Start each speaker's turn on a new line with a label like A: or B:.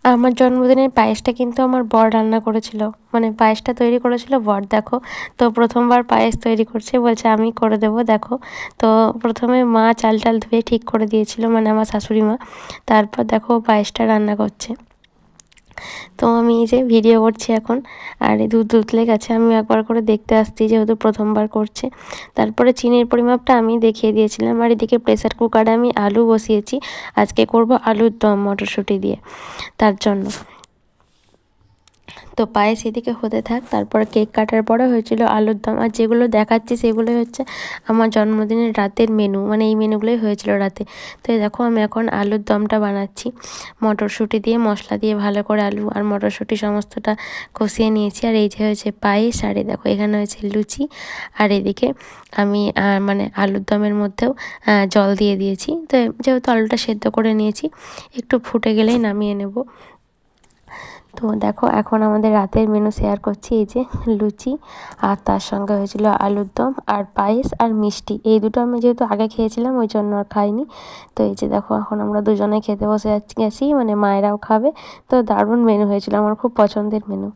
A: আমার জন্মদিনের পায়েসটা কিন্তু আমার বর রান্না করেছিল, মানে পায়েসটা তৈরি করেছিল বর। দেখো, তো প্রথমবার পায়েস তৈরি করছে, বলছে আমি করে দেবো। দেখো, তো প্রথমে মা চাল টাল ধুয়ে ঠিক করে দিয়েছিল, মানে আমার শাশুড়ি মা। তারপর দেখো পায়েসটা রান্না করছে। তো আমি এই যে ভিডিও করছি এখন, আর এই দুধ উতলে গেছে, আমি একবার করে দেখতে আসছি যেহেতু প্রথমবার করছে। তারপরে চিনির পরিমাপটা আমি দেখিয়ে দিয়েছিলাম। আর এদিকে প্রেসার কুকারে আমি আলু বসিয়েছি, আজকে করব আলুর দম মটরশুঁটি দিয়ে, তার জন্য। তো পায়েস এদিকে হতে থাক, তারপর কেক কাটার পরে হয়েছিল আলুর দম। আর যেগুলো দেখাচ্ছি সেগুলোই হচ্ছে আমার জন্মদিনের রাতের মেনু, মানে এই মেনুগুলোই হয়েছিল রাতে। তো এই দেখো আমি এখন আলুর দমটা বানাচ্ছি মটরশুঁটি দিয়ে, মশলা দিয়ে ভালো করে আলু আর মটরশুঁটি সমস্তটা কষিয়ে নিয়েছি। আর এই যে হয়েছে পায়েস, আর এই দেখো এখানে হয়েছে লুচি। আর এদিকে আমি মানে আলুর দমের মধ্যেও জল দিয়ে দিয়েছি। তো যেহেতু আলুটা সেদ্ধ করে নিয়েছি, একটু ফুটে গেলেই নামিয়ে নেব। তো দেখো এখন আমাদের রাতের মেনু শেয়ার করছি। এই যে লুচি, আর তার সঙ্গে হয়েছিল আলুর দম আর পায়েস আর মিষ্টি। এই দুটো আমি যেহেতু আগে খেয়েছিলাম ওই জন্য আর খাইনি। তো এই যে দেখো এখন আমরা দুজনে খেতে বসে গেছি, মানে মায়েরাও খাবে। তো দারুণ মেনু হয়েছিল, আমার খুব পছন্দের মেনু।